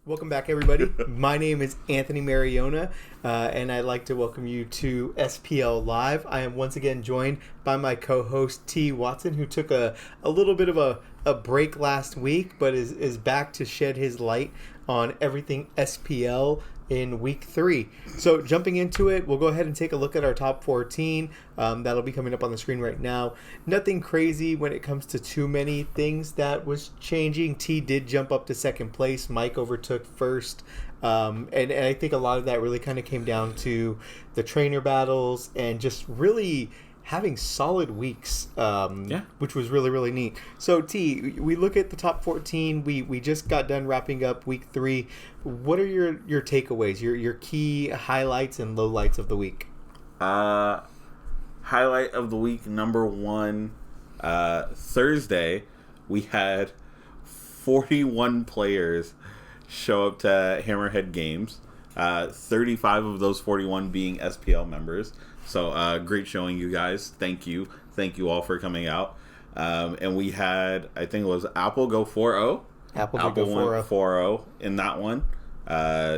Welcome back, everybody. My name is Anthony Mariona, and I'd like to welcome you to SPL Live. I am once again joined by my co-host, T. Watson, who took a little bit of a break last week, but is back to shed his light on everything SPL in week 3. So jumping into it, we'll go ahead and take a look at our top 14. That'll be coming up on the screen right now. Nothing crazy when it comes to too many things that was changing. T did jump up to second place. Mike overtook first. And I think a lot of that really kind of came down to the trainer battles and just really having solid weeks, which was really, really neat. So, T, we look at the top 14. We just got done wrapping up week 3. What are your takeaways, your key highlights and lowlights of the week? Highlight of the week, number 1, Thursday, we had 41 players show up to Hammerhead Games. 35 of those 41 being SPL members. So great showing, you guys. Thank you all for coming out. And we had, I think it was Apple go 4-0. Apple went 4-0 in that one,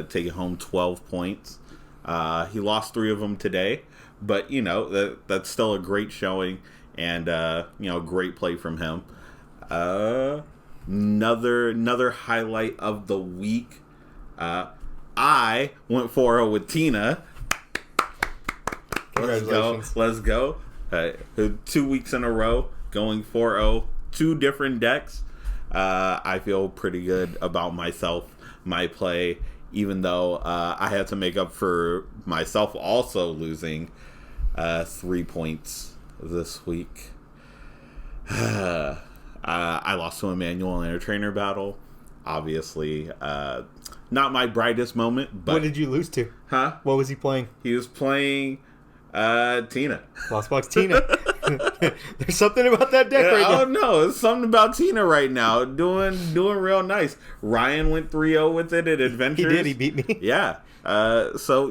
taking home 12 points. He lost 3 of them today, but that's still a great showing and great play from him. Another highlight of the week. I went 4-0 with Tina. Let's go. 2 weeks in a row, going 4-0, 2 different decks. I feel pretty good about myself, my play, even though I had to make up for myself also losing 3 points this week. I lost to Emmanuel in a trainer battle. Obviously, not my brightest moment. But what did you lose to? Huh? What was he playing? He was playing Tina. Lost Box Tina. There's something about that deck right now. I don't know. It's something about Tina right now. Doing real nice. Ryan went 3-0 with it at Adventures. He did. He beat me. Yeah. So,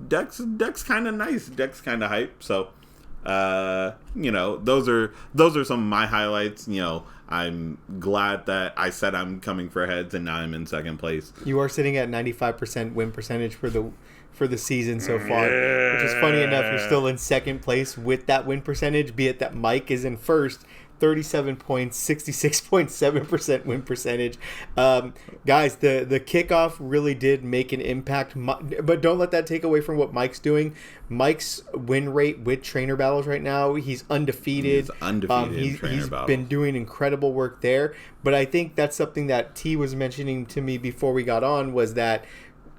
deck's kind of nice. Deck's kind of hype. So, those are some of my highlights. I'm glad that I said I'm coming for heads and now I'm in second place. You are sitting at 95% win percentage for the season so far, which is funny enough. You're still in second place with that win percentage, be it that Mike is in first, 37 points, 66.7% win percentage. Guys, the kickoff really did make an impact, but don't let that take away from what Mike's doing. Mike's win rate with trainer battles right now, he's undefeated. He's been doing incredible work there, but I think that's something that T was mentioning to me before we got on, was that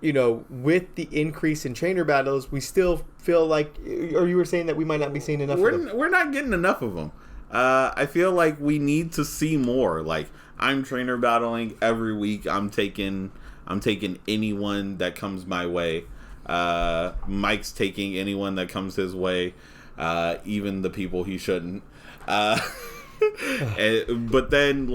with the increase in trainer battles, we still feel like, or you were saying that we might not be seeing enough of them. We're not getting enough of them. I feel like we need to see more. Like, I'm trainer battling every week. I'm taking anyone that comes my way. Mike's taking anyone that comes his way, even the people he shouldn't. But then,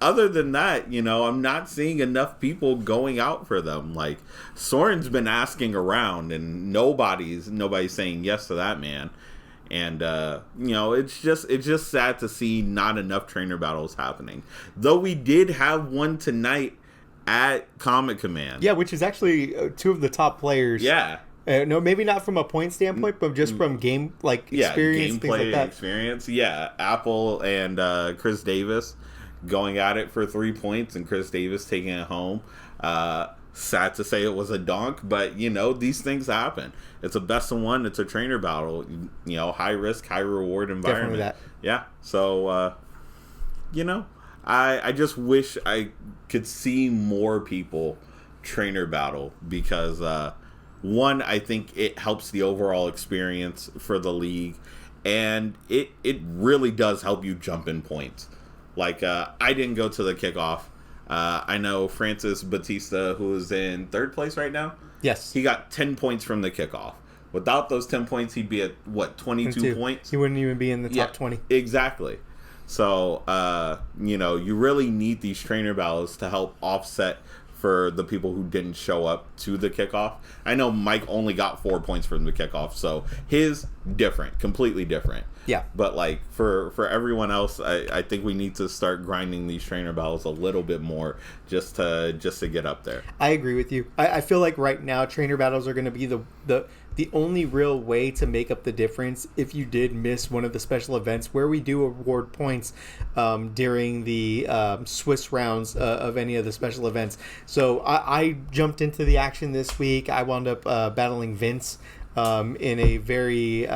other than that, I'm not seeing enough people going out for them. Like, Soren's been asking around, and nobody's saying yes to that man. And it's just sad to see not enough trainer battles happening. Though we did have one tonight at Comic Command. Yeah, which is actually 2 of the top players. Yeah. No, maybe not from a point standpoint, but just from game experience, gameplay things like that. Experience. Yeah, Apple and Chris Davis going at it for 3 points, and Chris Davis taking it home. Sad to say it was a donk, but these things happen. It's a best of 1. It's a trainer battle. High risk, high reward environment. Definitely that. Yeah. So, I just wish I could see more people trainer battle because, one, I think it helps the overall experience for the league, and it really does help you jump in points. Like, I didn't go to the kickoff. I know Francis Batista, who is in 3rd place right now. Yes. He got 10 points from the kickoff. Without those 10 points, he'd be at, 22 points? He wouldn't even be in the top 20. Exactly. So, you really need these trainer battles to help offset for the people who didn't show up to the kickoff. I know Mike only got 4 points from the kickoff, so his different, completely different. Yeah. But like for everyone else, I think we need to start grinding these trainer battles a little bit more just to get up there. I agree with you. I feel like right now trainer battles are going to be the only real way to make up the difference if you did miss one of the special events where we do award points during the Swiss rounds of any of the special events. So I jumped into the action this week. I wound up battling Vince in a very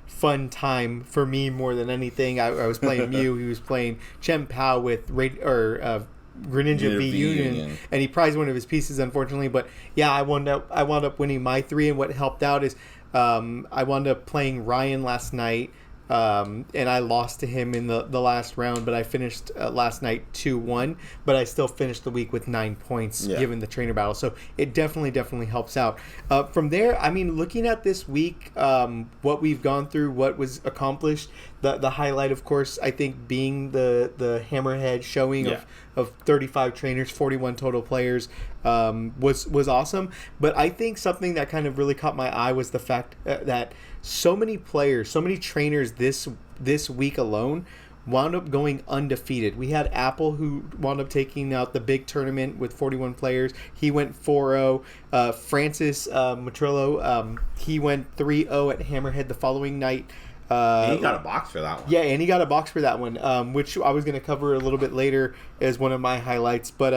fun time for me more than anything. I was playing Mew. He was playing Chen Pao with Greninja v Union, and he prized one of his pieces, unfortunately. But yeah, I wound up winning my 3, and what helped out is I wound up playing Ryan last night, and I lost to him in the last round, but I finished last night 2-1, but I still finished the week with 9 points given the trainer battle. So it definitely helps out. From there, I mean, looking at this week, what we've gone through, what was accomplished, the highlight, of course, I think being the Hammerhead showing of 35 trainers, 41 total players, was awesome. But I think something that kind of really caught my eye was the fact that so many players, so many trainers this week alone wound up going undefeated. We had Apple, who wound up taking out the big tournament with 41 players. He went 4-0. Francis Matrillo, he went 3-0 at Hammerhead the following night. And he got a box for that one. Yeah, and he got a box for that one, which I was going to cover a little bit later as one of my highlights. But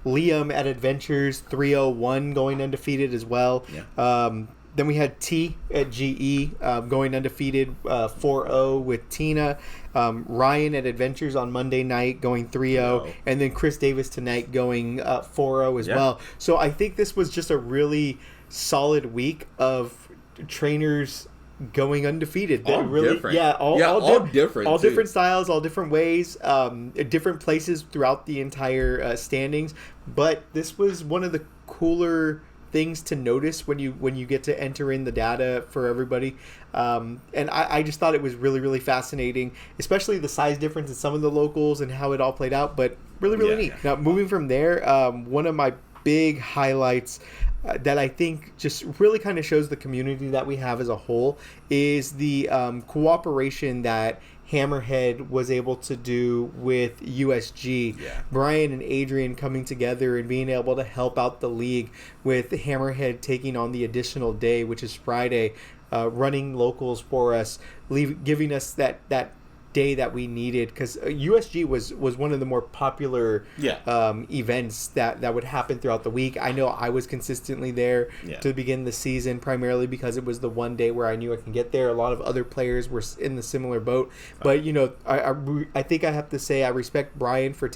Liam at Adventures 301 going undefeated as well. Yeah. Then we had T at GE going undefeated 4-0 with Tina. Ryan at Adventures on Monday night going 3-0. And then Chris Davis tonight going 4-0 as well. So I think this was just a really solid week of trainers going undefeated. All really different. All different. All different styles, all different ways, different places throughout the entire standings. But this was one of the cooler things to notice when you get to enter in the data for everybody. And I just thought it was really fascinating, especially the size difference in some of the locals and how it all played out, but really neat. Now, moving from there, one of my big highlights that I think just really kind of shows the community that we have as a whole is the cooperation that Hammerhead was able to do with USG. Brian and Adrian coming together and being able to help out the league with Hammerhead taking on the additional day, which is Friday, running locals for us, giving us that day that we needed, because USG was one of the more popular events that would happen throughout the week. I know I was consistently there to begin the season, primarily because it was the one day where I knew I can get there. A lot of other players were in the similar boat, but I think I have to say I respect Brian for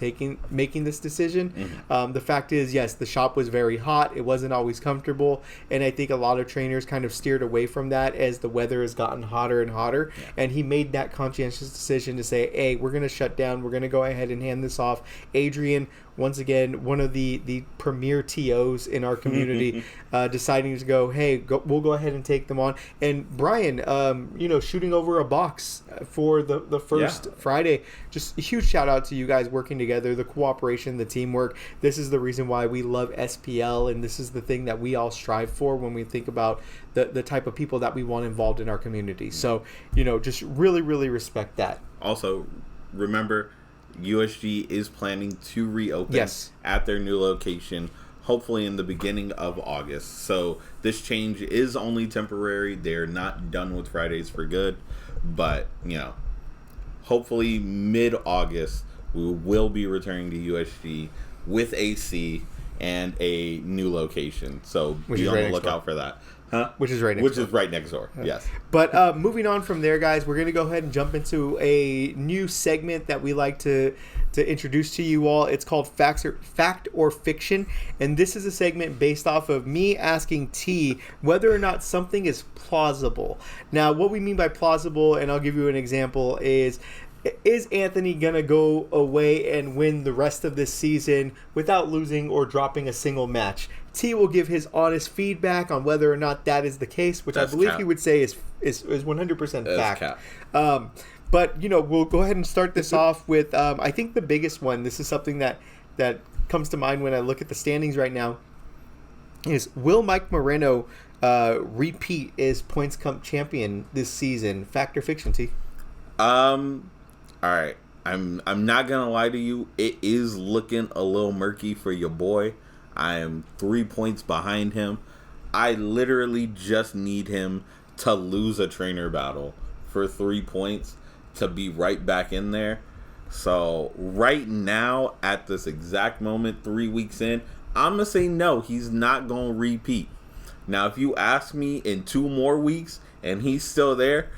making this decision. The fact is, yes, the shop was very hot. It wasn't always comfortable, and I think a lot of trainers kind of steered away from that as the weather has gotten hotter and hotter, and he made that conscientious decision to say, hey, we're going to shut down. We're going to go ahead and hand this off. Adrian, once again, one of the premier TOs in our community, deciding to go, hey, we'll go ahead and take them on. And Brian, shooting over a box for the first Friday. Just a huge shout out to you guys working together, the cooperation, the teamwork. This is the reason why we love SPL, and this is the thing that we all strive for when we think about the type of people that we want involved in our community. So, just really respect that. Also, remember, USG is planning to reopen at their new location, hopefully in the beginning of August. So this change is only temporary. They're not done with Fridays for good, but hopefully mid-August we will be returning to USG with AC and a new location. So be on the lookout for that. Which is right next door. Yes. But moving on from there, guys, we're going to go ahead and jump into a new segment that we like to introduce to you all. It's called Fact or Fiction, and this is a segment based off of me asking T whether or not something is plausible. Now, what we mean by plausible, and I'll give you an example, is Anthony going to go away and win the rest of this season without losing or dropping a single match? T will give his honest feedback on whether or not that is the case, which I believe he would say is 100% fact. But, we'll go ahead and start this off with, I think the biggest one, this is something that comes to mind when I look at the standings right now, is will Mike Moreno repeat as Points Cup champion this season? Fact or fiction, T? All right. I'm not gonna lie to you. It is looking a little murky for your boy. I am 3 points behind him. I literally just need him to lose a trainer battle for 3 points to be right back in there. So right now, at this exact moment, 3 weeks in, I'm gonna say no. He's not gonna repeat. Now, if you ask me in 2 more weeks and he's still there,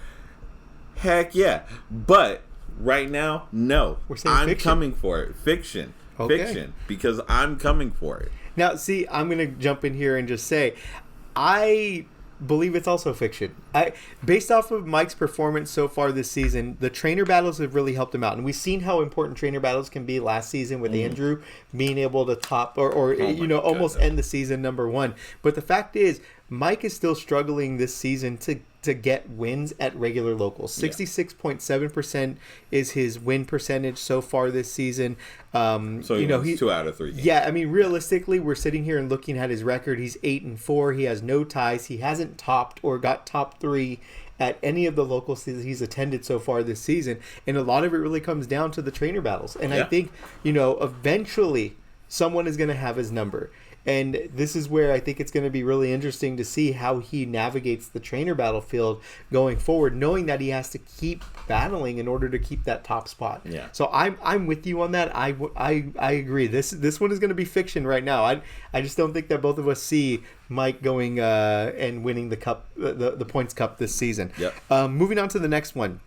heck yeah. But right now, no. We're saying I'm fiction. coming for it. Fiction. Okay. Fiction. Because I'm coming for it. Now, see, I'm going to jump in here and just say, I believe it's also fiction. Based off of Mike's performance so far this season, the trainer battles have really helped him out, and we've seen how important trainer battles can be last season with Andrew being able to top or almost end the season number one. But the fact is, Mike is still struggling this season to get wins at regular locals. 66.7% is his win percentage so far this season. So he's 2 out of 3 games. Yeah, I mean, realistically, we're sitting here and looking at his record. He's 8-4. He has no ties. He hasn't topped or got top 3 at any of the locals he's attended so far this season. And a lot of it really comes down to the trainer battles. And I think, eventually someone is going to have his number. And this is where I think it's going to be really interesting to see how he navigates the trainer battlefield going forward, knowing that he has to keep battling in order to keep that top spot. Yeah. So I'm with you on that. I agree. This one is going to be fiction right now. I just don't think that both of us see Mike going and winning the cup, the points cup this season. Yep. Moving on to the next one.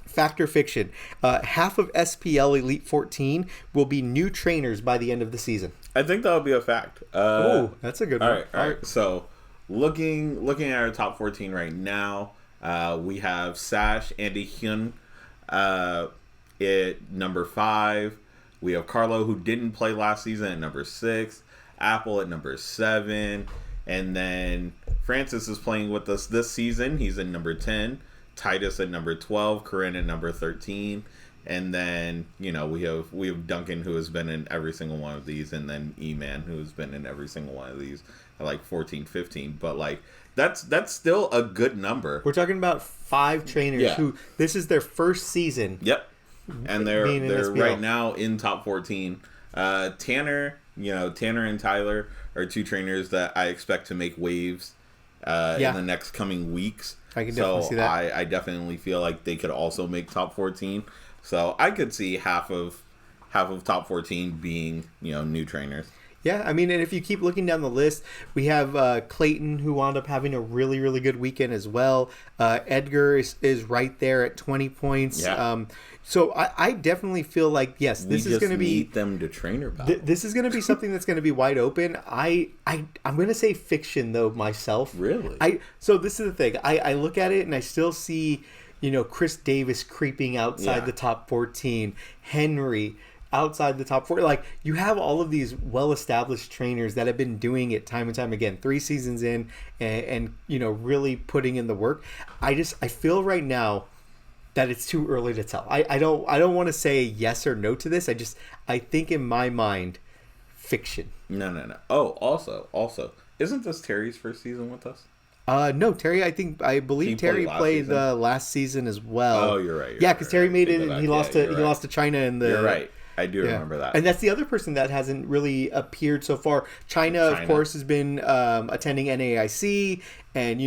Fact or fiction? Half of SPL Elite 14 will be new trainers by the end of the season. I think that would be a fact. That's a good one. All right. So, looking at our top 14 right now, we have Sash, Andy Hyun at number 5. We have Carlo, who didn't play last season, at number 6. Apple at number 7. And then Francis is playing with us this season. He's at number 10. Titus at number 12. Corinne at number 13. And then, we have Duncan, who has been in every single one of these, and then E-Man, who has been in every single one of these at like 14, 15. But that's still a good number. We're talking about 5 trainers who this is their first season. Yep. And they're right now in top 14. Tanner and Tyler are 2 trainers that I expect to make waves in the next coming weeks. I can definitely see that. I definitely feel like they could also make top 14. So I could see half of top 14 being, new trainers. Yeah, I mean, and if you keep looking down the list, we have Clayton, who wound up having a really, really good weekend as well. Edgar is right there at 20 points. Yeah. So I definitely feel like, yes, this is going to be... We just need them to trainer battle. This is going to be something that's going to be wide open. I'm going to say fiction, though, myself. Really? So this is the thing. I look at it and I still see... Chris Davis creeping outside the top 14, Henry outside the top 4. Like, you have all of these well-established trainers that have been doing it time and time again, 3 seasons in, and really putting in the work. I feel right now that it's too early to tell. I don't want to say yes or no to this. I think in my mind, fiction. No. Oh, also, isn't this Terry's first season with us? No, Terry. I believe Terry played last season as well. Oh, you're right. Because Terry made it, and he lost to China in the. You're right. I do remember that. And that's the other person that hasn't really appeared so far. China, of course, has been attending NAIC, and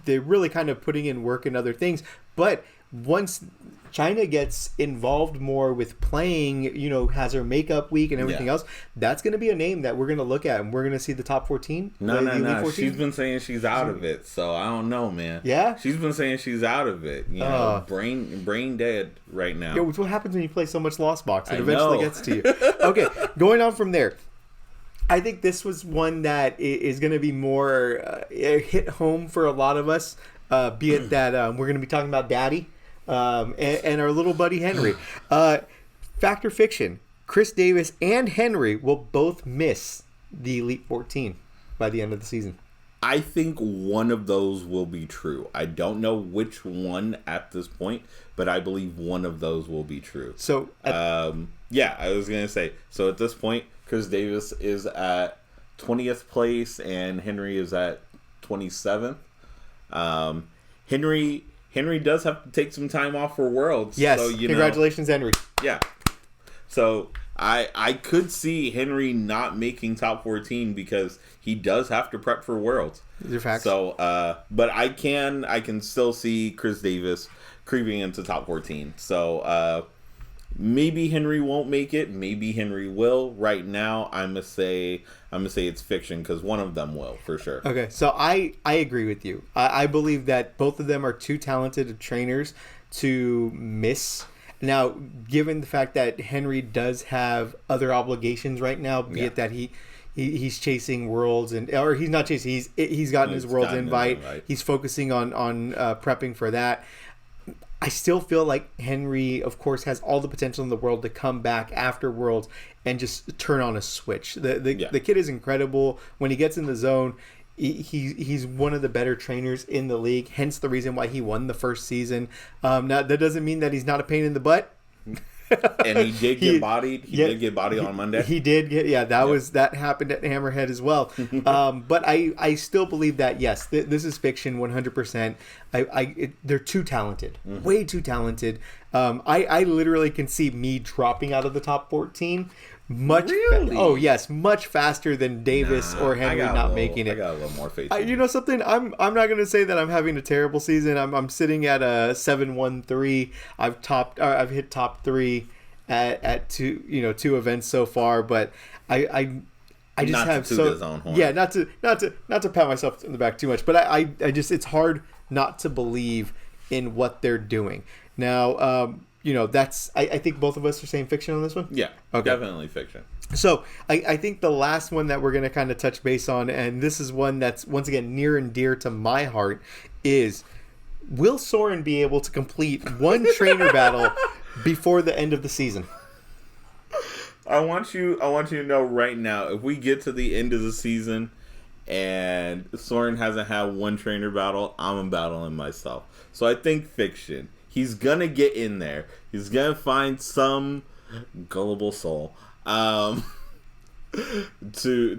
they're really kind of putting in work and other things. But once China gets involved more with playing, has her makeup week and everything else, that's going to be a name that we're going to look at, and we're going to see the top 14. No. She's been saying she's out of it, so I don't know, man. Yeah? She's been saying she's out of it. Brain dead right now. Yeah, which what happens when you play so much Lost Box? It eventually gets to you. Okay, going on from there. I think this was one that is going to be more hit home for a lot of us, be it that we're going to be talking about Daddy. And our little buddy Henry. Fact or fiction? Chris Davis and Henry will both miss the Elite 14 by the end of the season. I think one of those will be true. I don't know which one at this point, but I believe one of those will be true. So, I was going to say, so at this point, Chris Davis is at 20th place and Henry is at 27th. Henry Henry does have to take some time off for Worlds. Yes, so, congratulations, Henry. Yeah. So I could see Henry not making top 14 because he does have to prep for Worlds. These are facts. So, but I can still see Chris Davis creeping into top 14. So, maybe Henry won't make it. Maybe Henry will. Right now, I'm gonna say it's fiction because one of them will for sure. Okay, so I agree with you. I believe that both of them are too talented of trainers to miss. Now, given the fact that Henry does have other obligations right now, be it that he's chasing Worlds or he's not chasing, he's gotten his Worlds invite. He's focusing on prepping for that. I still feel like Henry, of course, has all the potential in the world to come back after Worlds and just turn on a switch. The kid is incredible. When he gets in the zone, he's one of the better trainers in the league. Hence the reason why he won the first season. Now that doesn't mean that he's not a pain in the butt. And he did get bodied. He did get bodied on Monday. He did get that happened at Hammerhead as well. But I still believe that yes, this is fiction 100%. They're too talented, way too talented. I literally can see me dropping out of the top 14. Much faster than Davis or Henry not making it. I got a little more faith. You know something? I'm not going to say that I'm having a terrible season. I'm sitting at a 7-1-3. I've hit top 3 at two events so far, but I just not have to toot his own horn. Yeah, not to pat myself in the back too much, but I just it's hard not to believe in what they're doing now. That's I think both of us are saying fiction on this one. Yeah, okay. Definitely fiction. So I think the last one that we're going to kind of touch base on, and this is one that's once again near and dear to my heart, is will Soren be able to complete one trainer battle before the end of the season? I want you to know right now, if we get to the end of the season and Soren hasn't had one trainer battle, I'm battling myself. So I think fiction. He's gonna get in there. He's gonna find some gullible soul to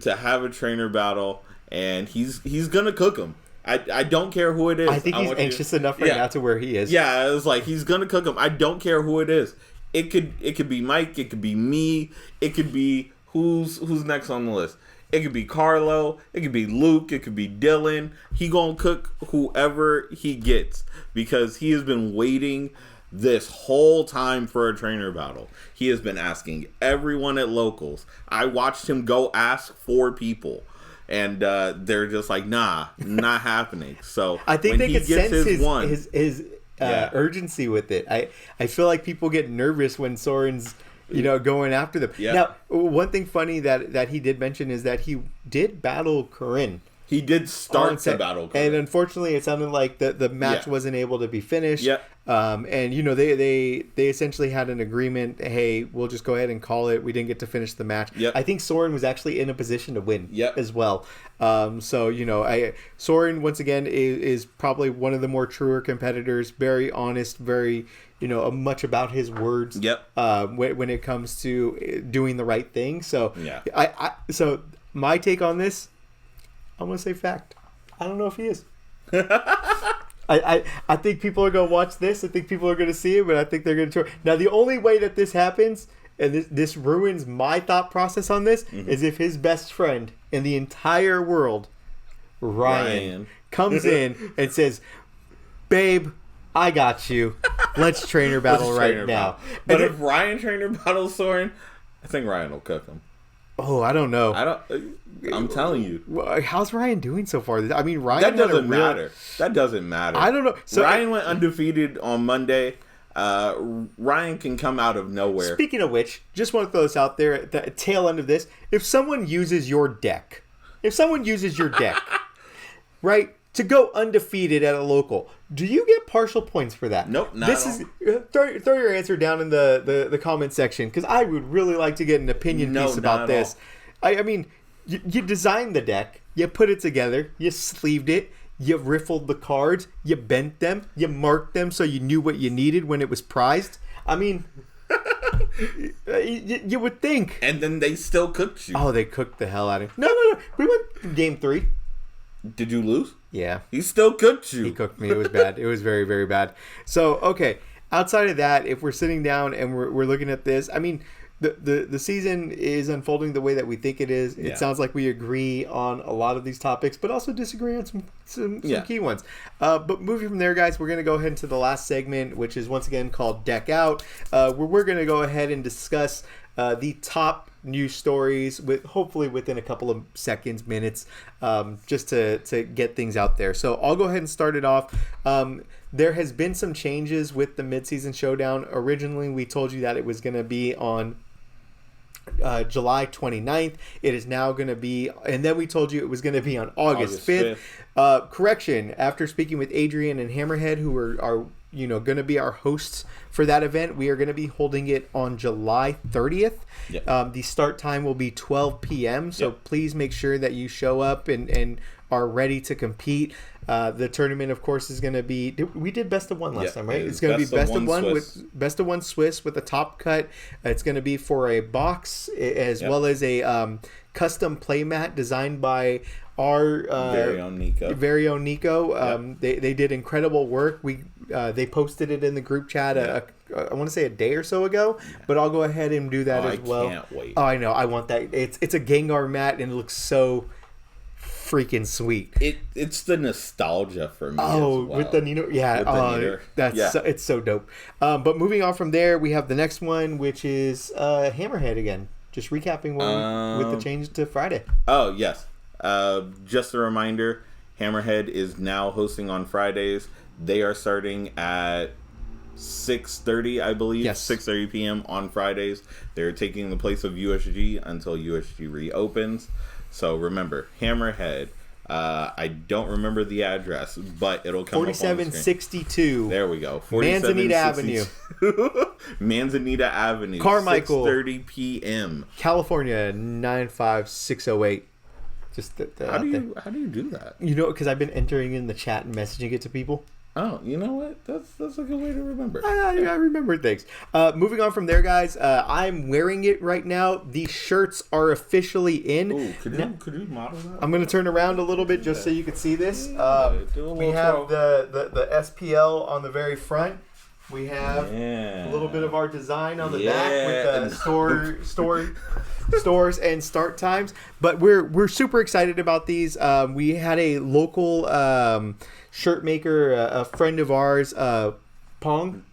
have a trainer battle, and he's gonna cook him. I don't care who it is. I think he's anxious enough right now to where he is. Yeah, it was like he's gonna cook him. I don't care who it is. It could be Mike. It could be me. It could be who's next on the list. It could be Carlo. It could be Luke. It could be Dylan. He gonna cook whoever he gets because he has been waiting this whole time for a trainer battle. He has been asking everyone at locals. I watched him go ask 4 people, and they're just like, nah, not happening. So I think they could sense his urgency with it. I feel like people get nervous when Soren's going after them. Yeah. Now, one thing funny that he did mention is that he did battle Corinne. He did start to battle Corinne. And unfortunately, it sounded like the match wasn't able to be finished. Yeah. And, they essentially had an agreement, hey, we'll just go ahead and call it. We didn't get to finish the match. Yep. I think Soren was actually in a position to win as well. Soren, once again, is probably one of the more truer competitors, very honest, very... much about his words. Yep. When it comes to doing the right thing. So yeah. So my take on this, I'm gonna say fact. I don't know if he is. I think people are gonna watch this. I think people are gonna see it, but I think they're gonna. Now the only way that this happens, and this ruins my thought process on this, is if his best friend in the entire world, Ryan. comes in and says, "Babe, I got you. Let's trainer battle right now." But if Ryan trainer battles Soren, I think Ryan will cook him. Oh, I don't know. I'm telling you. How's Ryan doing so far? I mean, Ryan. That doesn't matter. That doesn't matter. I don't know. So Ryan went undefeated on Monday. Ryan can come out of nowhere. Speaking of which, just want to throw this out there at the tail end of this. If someone uses your deck, right, to go undefeated at a local, do you get partial points for that? Nope, not at all. Throw your answer down in the comment section, because I would really like to get an opinion piece about this. I mean, you designed the deck, you put it together, you sleeved it, you riffled the cards, you bent them, you marked them so you knew what you needed when it was prized. I mean, you would think. And then they still cooked you. Oh, they cooked the hell out of you. No. We went game 3. Did you lose? Yeah. He still cooked you. He cooked me. It was bad. It was very, very bad. So, okay. Outside of that, if we're sitting down and we're looking at this, I mean, the season is unfolding the way that we think it is. It sounds like we agree on a lot of these topics, but also disagree on some key ones. But moving from there, guys, we're going to go ahead into the last segment, which is once again called Deck Out, where we're going to go ahead and discuss the top news stories with hopefully within a couple of seconds, minutes, just to get things out there. So I'll go ahead and start it off. There has been some changes with the midseason showdown. Originally, we told you that it was going to be on July 29th. It is now going to be, and then we told you it was going to be on August 5th. Correction, after speaking with Adrian and Hammerhead, who are going to be our hosts for that event, we are going to be holding it on July 30th. Yep. The start time will be 12 p.m. So please make sure that you show up and are ready to compete. The tournament, of course, is going to be. We did best of one last time, right? It's going to be best of one with best of one Swiss with a top cut. It's going to be for a box as well as a custom playmat designed by our very own Nico. They did incredible work. They posted it in the group chat. I want to say a day or so ago, but I'll go ahead and do that as well. I can't wait. Oh, I know. I want that. It's a Gengar mat and it looks so freaking sweet. It's the nostalgia for me. Oh, as well. with the Nino, it's so dope. But moving on from there, we have the next one, which is Hammerhead again. Just recapping with the change to Friday. Oh yes. Just a reminder, Hammerhead is now hosting on Fridays. They are starting at 6:30, I believe. Yes. 6:30 p.m. on Fridays. They're taking the place of USG until USG reopens. So remember, Hammerhead. I don't remember the address, but it'll come 4762. There we go. Manzanita Avenue. Manzanita Avenue. Carmichael. 6:30 p.m. California 95608. Just how do you do that? Because I've been entering in the chat and messaging it to people. Oh, you know what? That's a good way to remember. I remember things. Moving on from there, guys. I'm wearing it right now. The shirts are officially in. Ooh, could you model that? I'm going to turn around a little bit just so you can see this. We have the SPL on the very front. We have a little bit of our design on the back with the stores and start times. But we're super excited about these. We had a local shirt maker, a friend of ours, Pong.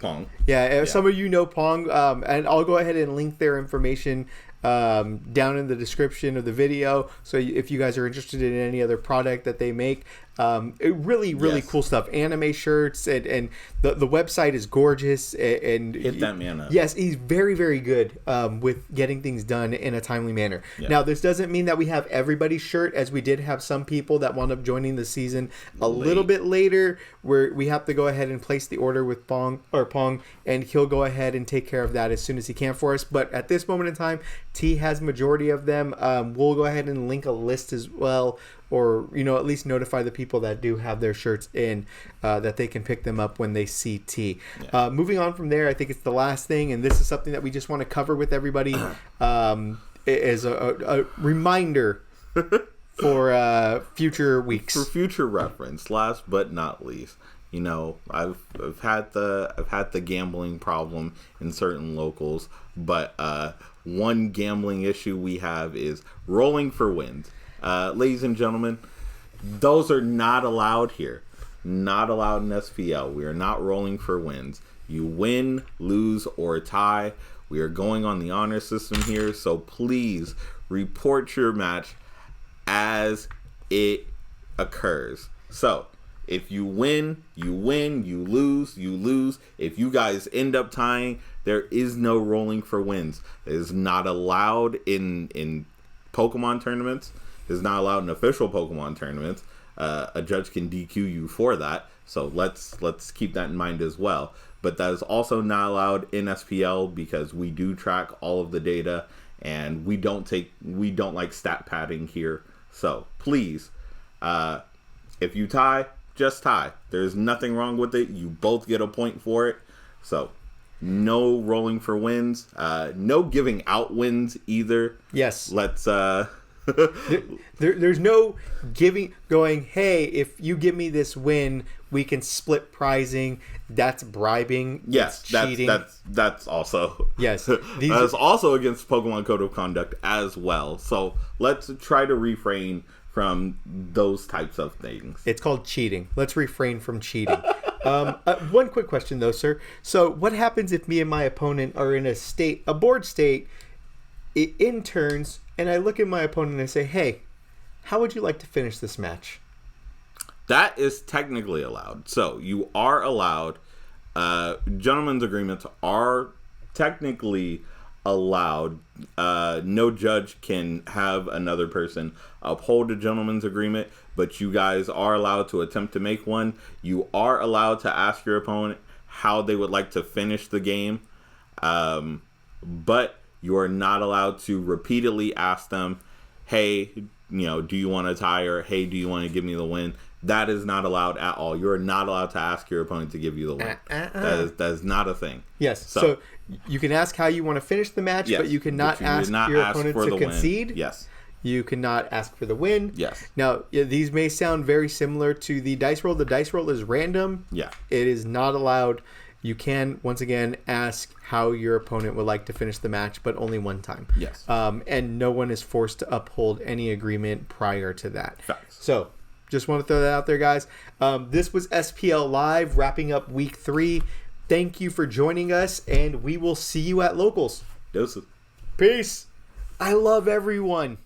Yeah, some of you know Pong. And I'll go ahead and link their information down in the description of the video. So if you guys are interested in any other product that they make, really cool stuff. Anime shirts and the website is gorgeous. And hit that man up. Yes, he's very, very good with getting things done in a timely manner. Yeah. Now, this doesn't mean that we have everybody's shirt, as we did have some people that wound up joining the season a little bit later, where we have to go ahead and place the order with Pong, and he'll go ahead and take care of that as soon as he can for us. But at this moment in time, T has majority of them. We'll go ahead and link a list as well, or at least notify the people that do have their shirts in that they can pick them up when they see T. Yeah. Moving on from there, I think it's the last thing, and this is something that we just want to cover with everybody as a reminder for future weeks. For future reference, last but not least, I've had the gambling problem in certain locals, but one gambling issue we have is rolling for wins. Ladies and gentlemen, those are not allowed here. Not allowed in SPL. We are not rolling for wins. You win, lose, or tie. We are going on the honor system here, so please report your match as it occurs. So, if you win, you win. You lose. If you guys end up tying, there is no rolling for wins. It is not allowed in Pokemon tournaments. It is not allowed in official Pokemon tournaments. A judge can DQ you for that. So let's keep that in mind as well. But that is also not allowed in SPL because we do track all of the data and we don't like stat padding here. So please, if you tie, just tie. There's nothing wrong with it. You both get a point for it. So no rolling for wins. No giving out wins either. Yes. Let's There's no going, hey, if you give me this win, we can split prizing. That's bribing. Yes, it's cheating. That's also yes. That's also against Pokemon Code of Conduct as well. So let's try to refrain from those types of things. It's called cheating. Let's refrain from cheating. One quick question though, sir. So what happens if me and my opponent are in a board state, in turns, and I look at my opponent and I say, hey, how would you like to finish this match? That is technically allowed. So you are allowed. Gentlemen's agreements are technically allowed. No judge can have another person uphold a gentleman's agreement, but you guys are allowed to attempt to make one. You are allowed to ask your opponent how they would like to finish the game, but you are not allowed to repeatedly ask them, hey, do you want to tie, or hey, do you want to give me the win? That is not allowed at all. You're not allowed to ask your opponent to give you the win. That is not a thing. Yes. So you can ask how you want to finish the match, yes, but you cannot ask your opponent to concede. Win. Yes. You cannot ask for the win. Yes. Now, these may sound very similar to the dice roll. The dice roll is random. Yeah. It is not allowed. You can, once again, ask how your opponent would like to finish the match, but only one time. Yes. And no one is forced to uphold any agreement prior to that. Facts. So, just want to throw that out there, guys. This was SPL Live, wrapping up week 3. Thank you for joining us, and we will see you at Locals. Doses. Peace. I love everyone.